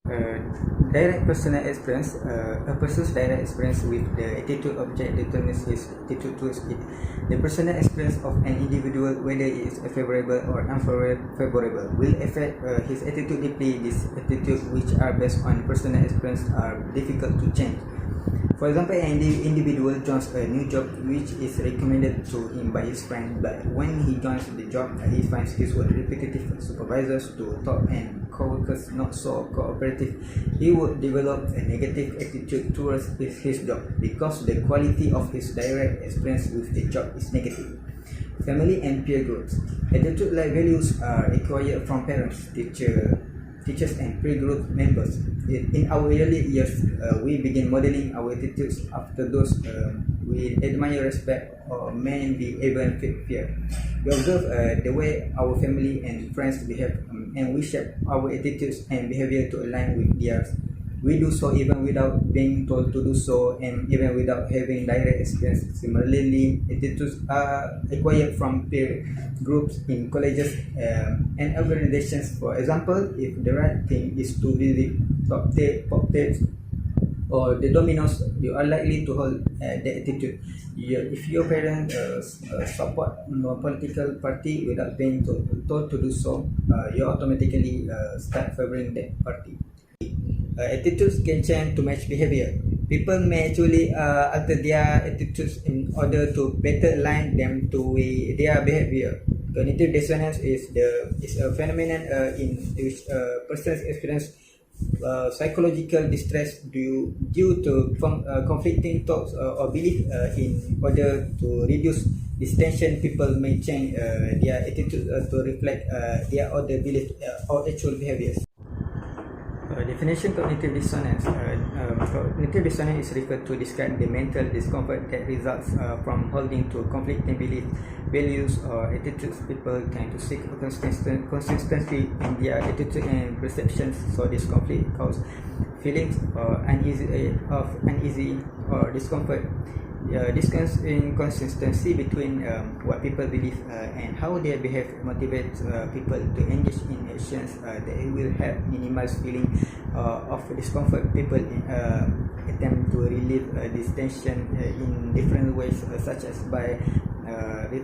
Uh, Direct personal experience. A person's direct experience with the attitude object determines his attitude towards it. The personal experience of an individual, whether it is favorable or unfavorable, will affect his attitude deeply. These attitudes, which are based on personal experience, are difficult to change. For example, an individual joins a new job which is recommended to him by his friend, but when he joins the job, he finds his work repetitive, supervisors to talk, and co-workers not so cooperative. He would develop a negative attitude towards his job because the quality of his direct experience with the job is negative. Family and peer groups. Attitude-like values are acquired from parents, teachers and peer group members. In our early years, we begin modeling our attitudes after those we admire, respect, or may be even fear. We observe the way our family and friends behave, and we shape our attitudes and behavior to align with theirs. We do so even without being told to do so, and even without having direct experience. Similarly, attitudes are acquired from peer groups in colleges and organizations. For example, if the right thing is to visit pop tapes or the dominoes, you are likely to hold that attitude. If your parents support a political party without being told to do so, you automatically start favoring that party. Attitudes can change to match behavior. People may actually alter their attitudes in order to better align them to their behavior. Cognitive dissonance is a phenomenon in which a person experience psychological distress due to conflicting thoughts or beliefs. In order to reduce this tension, people may change their attitude to reflect their other beliefs or actual behaviors. Definition: cognitive dissonance. Cognitive dissonance is referred to describe the mental discomfort that results from holding to conflicting beliefs, values, or attitudes. People tend to seek consistency in their attitude and perceptions, so this conflict causes feelings of uneasy or discomfort. This inconsistency between what people believe and how they behave motivates people to engage in actions that will help minimize feeling of discomfort. People attempt to relieve this tension in different ways, such as by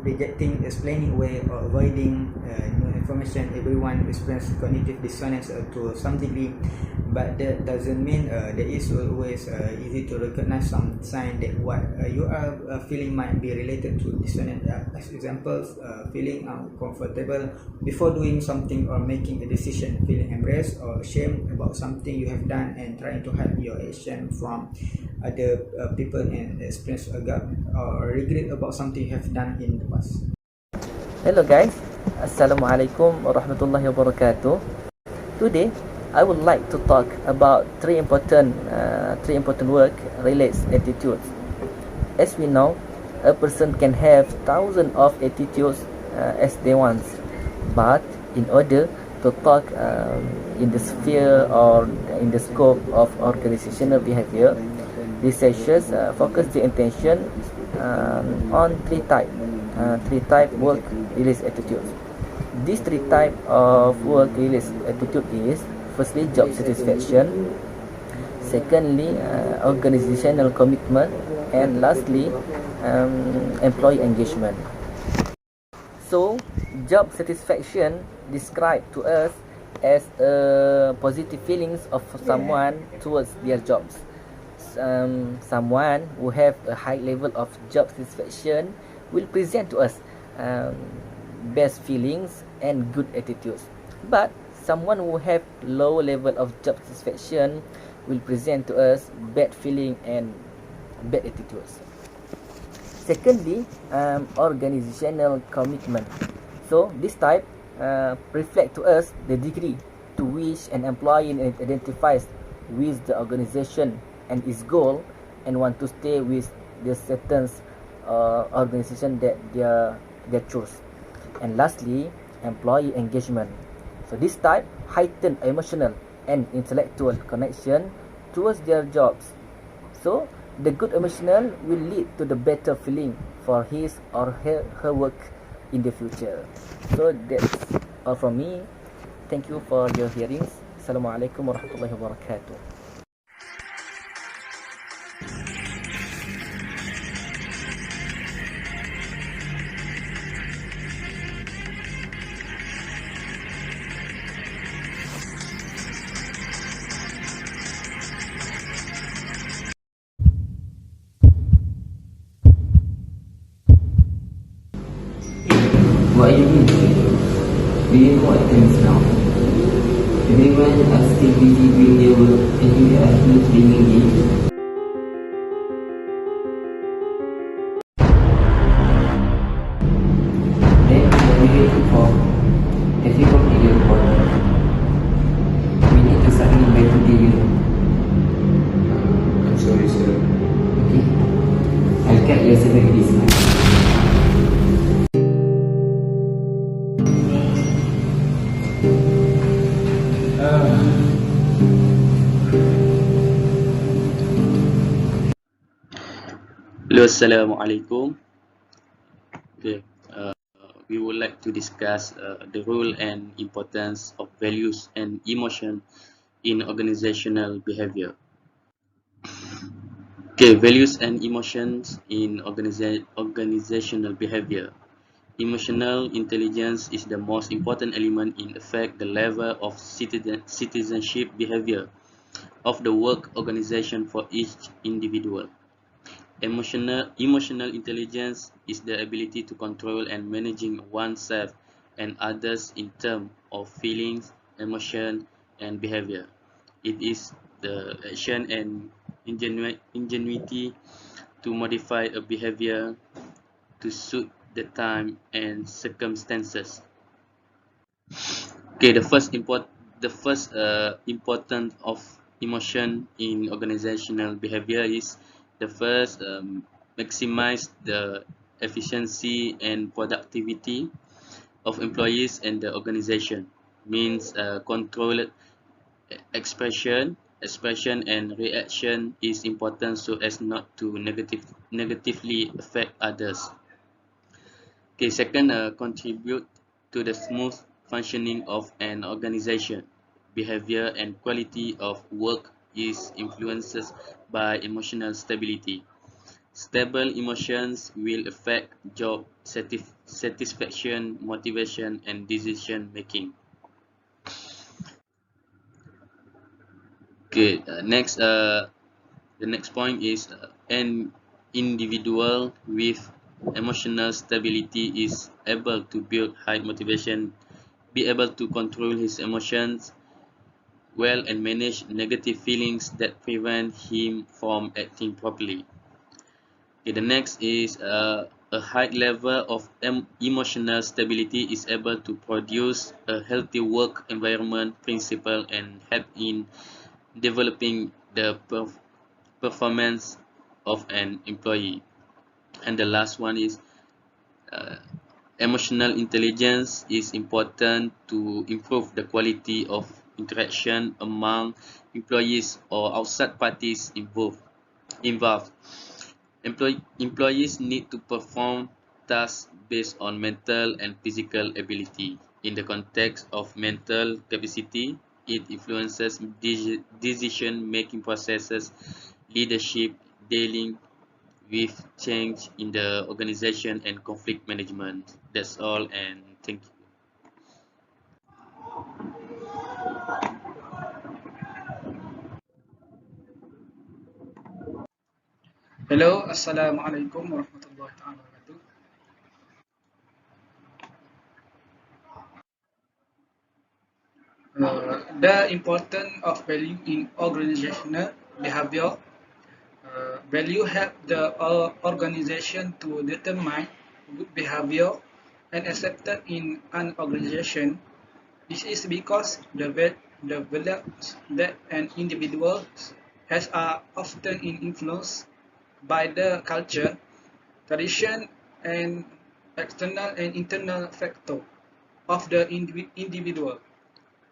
rejecting, explaining away, or avoiding new information. Everyone experiences cognitive dissonance to some degree, but that doesn't mean that it's always easy to recognize some sign that what you are feeling might be related to dissonance. As examples, feeling uncomfortable before doing something or making a decision, feeling embarrassed or ashamed about something you have done, and trying to hide your action from other people, and experience guilt or regret about something you have done in the past. Hello guys, Assalamualaikum warahmatullahi wabarakatuh. Today I would like to talk about three important work relates attitudes. As we know, a person can have thousands of attitudes as they want, but in order to talk in the sphere or in the scope of organizational behavior, researchers focus the attention on three type work release attitudes. These three type of work release attitude is: firstly, job satisfaction; secondly, organizational commitment; and lastly, employee engagement. So, job satisfaction described to us as positive feelings of someone towards their jobs. Someone who have a high level of job satisfaction will present to us best feelings and good attitudes, but someone who have low level of job satisfaction will present to us bad feeling and bad attitudes. Secondly, organizational commitment. So this type reflect to us the degree to which an employee identifies with the organization and its goal, and want to stay with the certain organization that they choose. And lastly, employee engagement. So this type heighten emotional and intellectual connection towards their jobs. So the good emotional will lead to the better feeling for his or her work in the future. So that's all from me. Thank you for your hearings. Assalamualaikum warahmatullahi wabarakatuh. What are you doing today? Doing what things now? Everyone are still busy doing their work and you are still playing games. Then what are you waiting for? Have you completed your report? We need to submit by today, you know. I'm sorry, sir. Okay? I'll cut your salary this month. Hello, Assalamualaikum. Okay, we would like to discuss the role and importance of values and emotion in organizational behavior. Okay, values and emotions in organizational behavior. Emotional intelligence is the most important element in affect the level of citizenship behavior of the work organization for each individual. Emotional intelligence is the ability to control and managing oneself and others in terms of feelings, emotion, and behavior. It is the action and ingenuity to modify a behavior to suit the time and circumstances. Okay, the first important of emotion in organizational behavior is the first maximize the efficiency and productivity of employees and the organization. Means controlled expression and reaction is important so as not to negatively affect others. Okay, second, contribute to the smooth functioning of an organization. Behavior and quality of work is influenced by emotional stability. Stable emotions will affect job satisfaction, motivation, and decision making. Okay, the next point is an individual with emotional stability is able to build high motivation, be able to control his emotions well and manage negative feelings that prevent him from acting properly. Okay, the next is a high level of emotional stability is able to produce a healthy work environment principle and help in developing the performance of an employee. And the last one is uh, emotional intelligence is important to improve the quality of interaction among employees or outside parties involved. Employees need to perform tasks based on mental and physical ability. In the context of mental capacity, it influences decision-making processes, leadership, dealing with change in the organization, and conflict management. That's all, and thank you. Hello, Assalamualaikum warahmatullahi wabarakatuh. The importance of value in organizational behavior. Value help the organization to determine good behavior and accepted in an organization. This is because the values that an individual has are often influenced by the culture, tradition, and external and internal factor of the individual.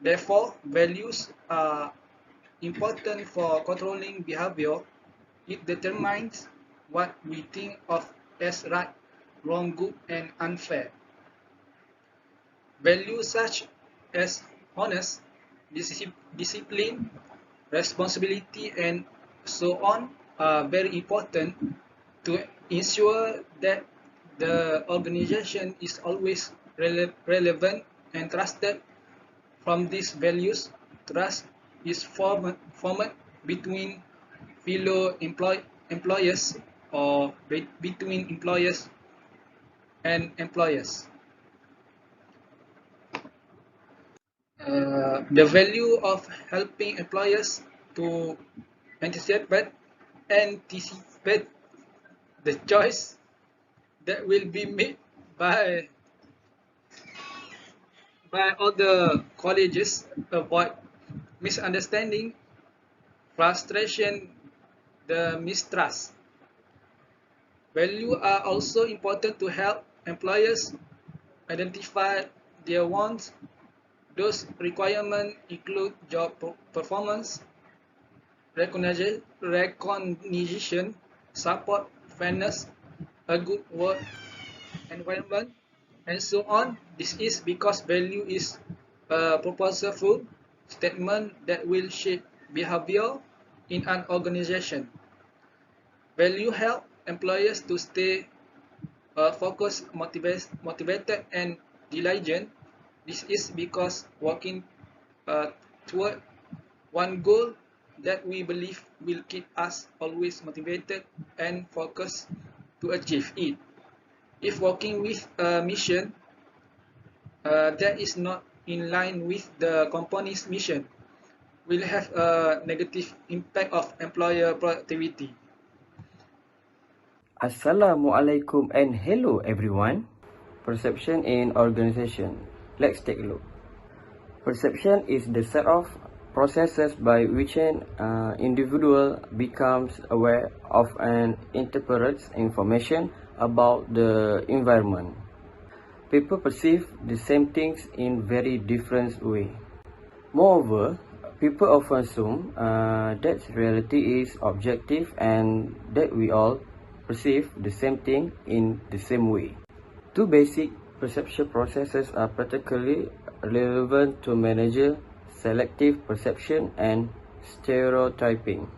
Therefore, values are important for controlling behavior. It determines what we think of as right, wrong, good, and unfair. Values such as honest, discipline, responsibility, and so on are very important to ensure that the organization is always relevant and trusted. From these values, trust is formed between fellow employers or between employers and employers. The value of helping employers to anticipate the choice that will be made by other colleges, avoid misunderstanding, frustration, the mistrust. Value are also important to help employers identify their wants. Those requirements include job performance, recognition, support, fairness, a good work environment, and so on. This is because value is a purposeful statement that will shape behavior in an organization. Value help employers to stay focused, motivated, and diligent. This is because working toward one goal that we believe will keep us always motivated and focused to achieve it. If working with a mission that is not in line with the company's mission, will have a negative impact of employer productivity. Assalamualaikum and hello everyone. Perception in organization. Let's take a look. Perception is the set of processes by which an individual becomes aware of and interprets information about the environment. People perceive the same things in very different way. Moreover, people often assume that reality is objective and that we all perceive the same thing in the same way. Two basic perception processes are particularly relevant to manage selective perception and stereotyping.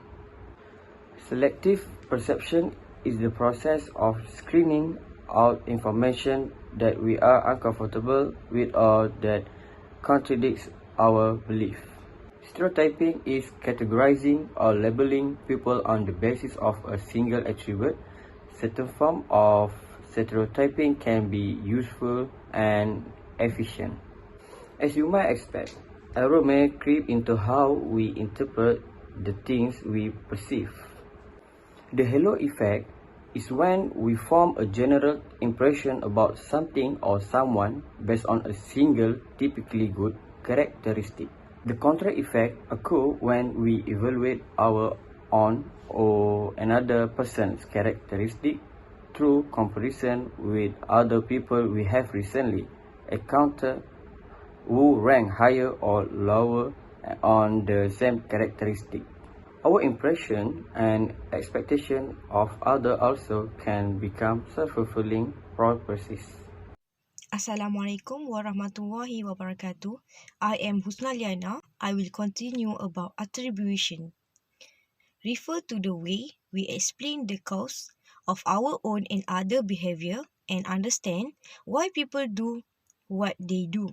Selective perception is the process of screening out information that we are uncomfortable with or that contradicts our belief. Stereotyping is categorizing or labeling people on the basis of a single attribute. Certain form of stereotyping can be useful and efficient. As you might expect, error may creep into how we interpret the things we perceive. The halo effect is when we form a general impression about something or someone based on a single, typically good characteristic. The contrary effect occurs when we evaluate our own or another person's characteristic through comparison with other people we have recently encountered who rank higher or lower on the same characteristic. Our impression and expectation of others also can become self-fulfilling prophecies. Assalamualaikum warahmatullahi wabarakatuh. I am Husna Liana. I will continue about attribution. Refer to the way we explain the cause of our own and other behavior and understand why people do what they do.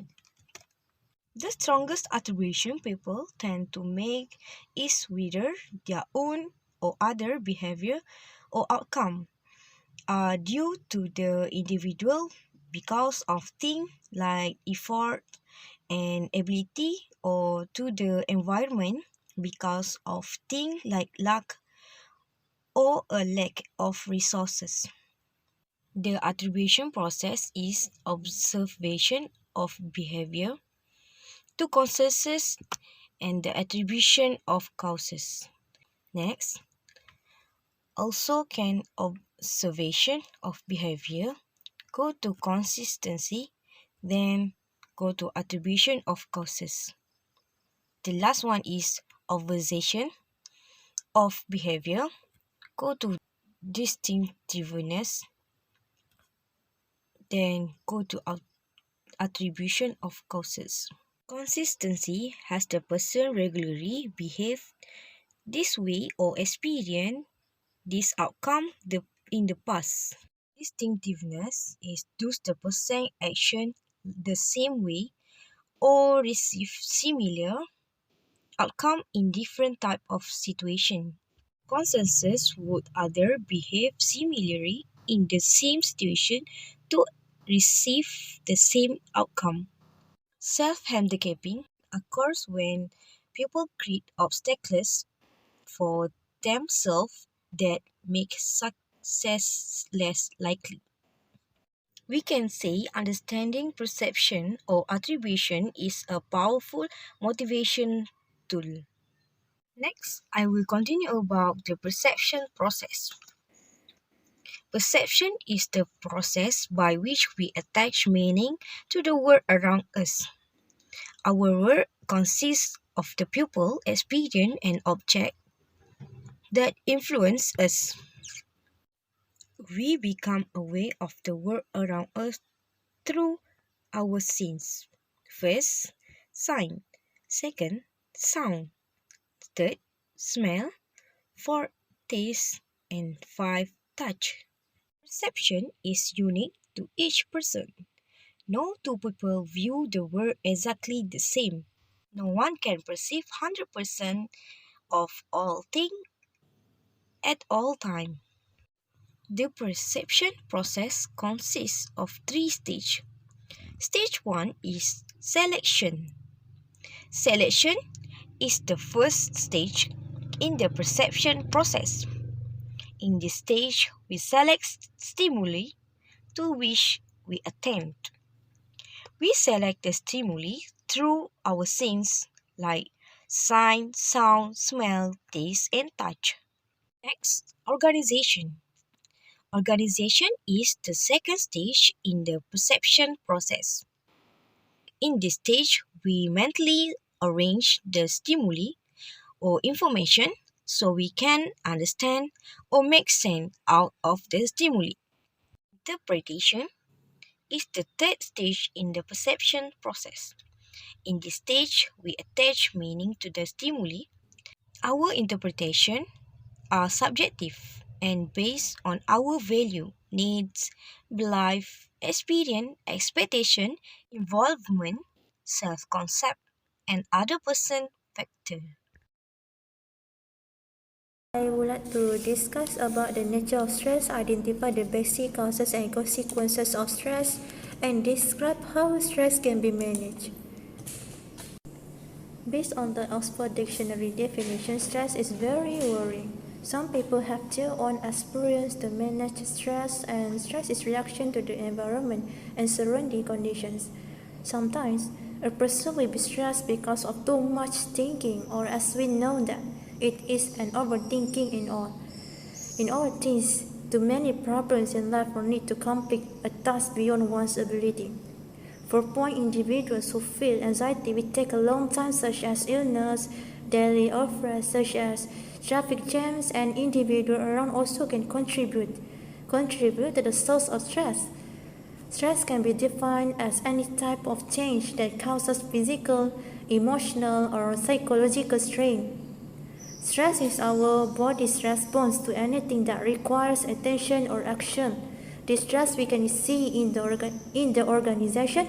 The strongest attribution people tend to make is whether their own or other behavior or outcome are due to the individual because of things like effort and ability, or to the environment because of things like luck or a lack of resources. The attribution process is observation of behavior to causes and the attribution of causes. Next, also can observation of behavior go to consistency, then go to attribution of causes. The last one is observation of behavior, go to distinctiveness, then go to attribution of causes. Consistency has the person regularly behave this way or experience this outcome in the past. Distinctiveness is does the person action the same way or receive similar outcome in different type of situation. Consensus would either behave similarly in the same situation to receive the same outcome. Self-handicapping occurs when people create obstacles for themselves that make success less likely. We can say understanding perception or attribution is a powerful motivation tool. Next, I will continue about the perception process. Perception is the process by which we attach meaning to the world around us. Our world consists of the pupil, experience, and object that influence us. We become aware of the world around us through our senses. First, sight. Second, sound. Third, smell. Fourth, taste. And five, touch. Perception is unique to each person. No two people view the world exactly the same. No one can perceive 100% of all things at all time. The perception process consists of three stages. Stage 1 is selection. Selection is the first stage in the perception process. In this stage, we select stimuli to which we attend. We select the stimuli through our senses like sight, sound, smell, taste, and touch. Next, organization. Organization is the second stage in the perception process. In this stage, we mentally arrange the stimuli or information so we can understand or make sense out of the stimuli. Interpretation is the third stage in the perception process. In this stage, we attach meaning to the stimuli. Our interpretation are subjective and based on our value, needs, belief, experience, expectation, involvement, self-concept, and other person factor. I would like to discuss about the nature of stress, identify the basic causes and consequences of stress, and describe how stress can be managed. Based on the Oxford Dictionary definition, stress is very worrying. Some people have their own experience to manage stress, and stress is reaction to the environment and surrounding conditions. Sometimes, a person will be stressed because of too much thinking, or as we know that, it is an overthinking in all. In all things, too many problems in life will need to complete a task beyond one's ability. For poor individuals who feel anxiety will take a long time, such as illness, daily affairs such as traffic jams, and individuals around also can contribute to the source of stress. Stress can be defined as any type of change that causes physical, emotional, or psychological strain. Stress is our body's response to anything that requires attention or action. This stress we can see in the organization.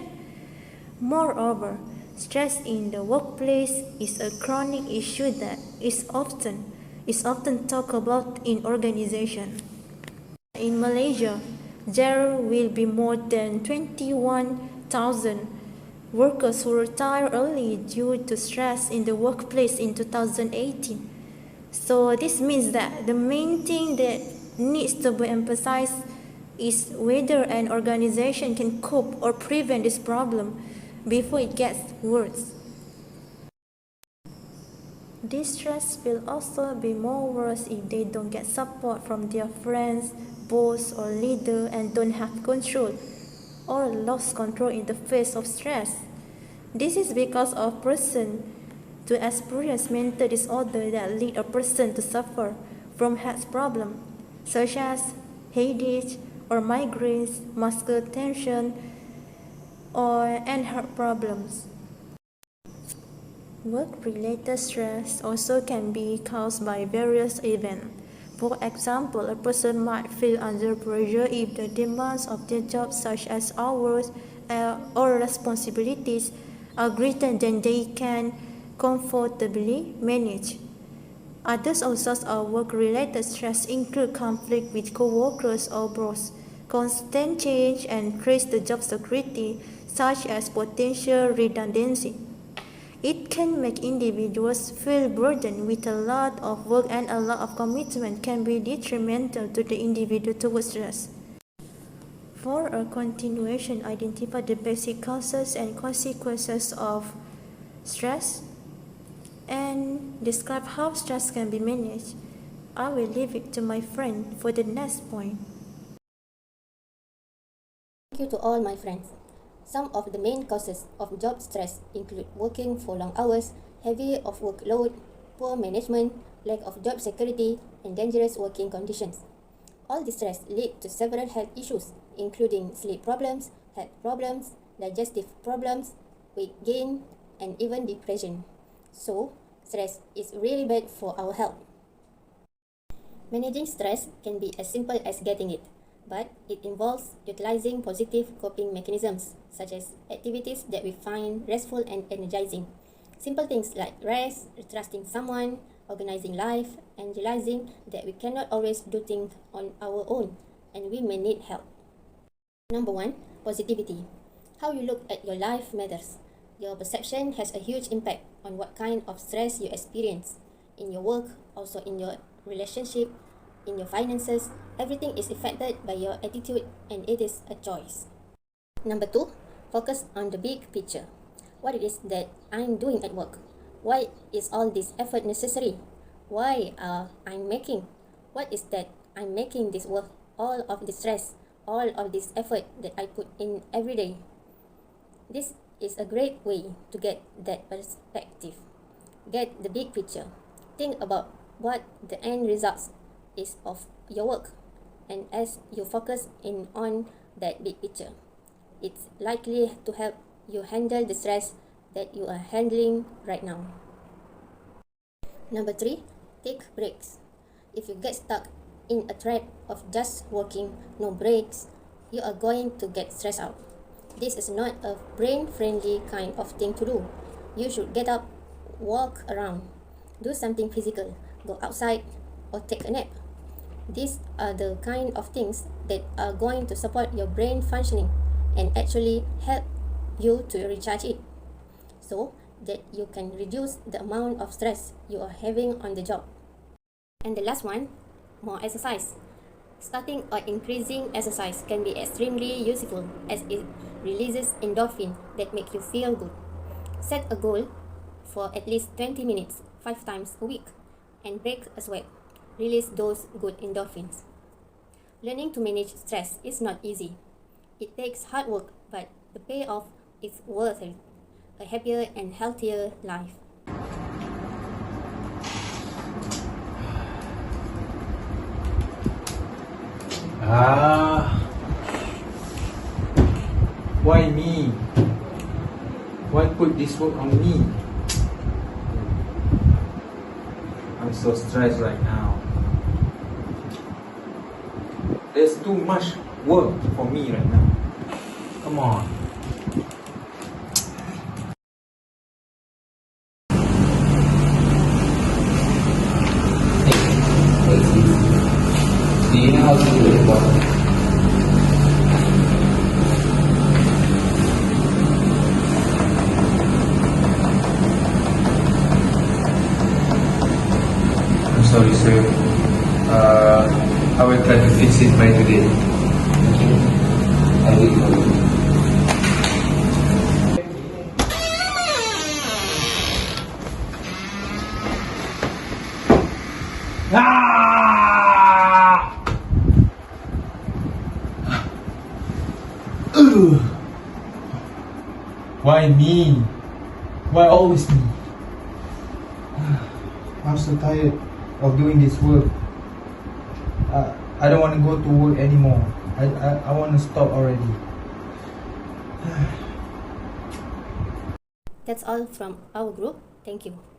Moreover, stress in the workplace is a chronic issue that is often talked about in organization. In Malaysia, there will be more than 21,000 workers who retire early due to stress in the workplace in 2018. So this means that the main thing that needs to be emphasized is whether an organization can cope or prevent this problem before it gets worse. This stress will also be more worse if they don't get support from their friends, boss, or leader, and don't have control or lost control in the face of stress. This is because of person to experience mental disorder that lead a person to suffer from health problems such as headache or migraines, muscular tension, and heart problems. Work-related stress also can be caused by various events. For example, a person might feel under pressure if the demands of their job, such as hours or responsibilities, are greater than they can comfortably manage. Other sources of work-related stress include conflict with co-workers or boss, constant change, and threats to job security, such as potential redundancy. It can make individuals feel burdened with a lot of work, and a lot of commitment can be detrimental to the individual towards stress. For a continuation, identify the basic causes and consequences of stress and describe how stress can be managed. I will leave it to my friend for the next point. Thank you to all my friends. Some of the main causes of job stress include working for long hours, heavy of workload, poor management, lack of job security, and dangerous working conditions. All this stress lead to several health issues, including sleep problems, health problems, digestive problems, weight gain, and even depression. So, stress is really bad for our health. Managing stress can be as simple as getting it, but it involves utilizing positive coping mechanisms, such as activities that we find restful and energizing. Simple things like rest, trusting someone, organizing life, and realizing that we cannot always do things on our own, and we may need help. Number 1, positivity. How you look at your life matters. Your perception has a huge impact on what kind of stress you experience. In your work, also in your relationship, in your finances, everything is affected by your attitude, and it is a choice. Number 2, focus on the big picture. What it is that I'm doing at work? Why is all this effort necessary? Why I'm making? What is that I'm making this work? All of the stress, all of this effort that I put in every day. This is a great way to get that perspective. Get the big picture. Think about what the end results is of your work, and as you focus in on that big picture, it's likely to help you handle the stress that you are handling right now. Number 3, take breaks. If you get stuck in a trap of just working, no breaks, you are going to get stressed out. This is not a brain-friendly kind of thing to do. You should get up, walk around, do something physical, go outside, or take a nap. These are the kind of things that are going to support your brain functioning and actually help you to recharge it, so that you can reduce the amount of stress you are having on the job. And the last one, more exercise. Starting or increasing exercise can be extremely useful, as it releases endorphin that make you feel good. Set a goal for at least 20 minutes 5 times a week and break a sweat. Release those good endorphins. Learning to manage stress is not easy. It takes hard work, but the payoff is worth it. A happier and healthier life. Why me? Why put this work on me? I'm so stressed right now. There's too much work for me right now. Come on. Do you know how to do it? I'm sorry, sir. I will try to fix it by today. Okay. I will for you. Why me? Why always me? I'm so tired of doing this work. I don't want to go to work anymore. I want to stop already. That's all from our group. Thank you.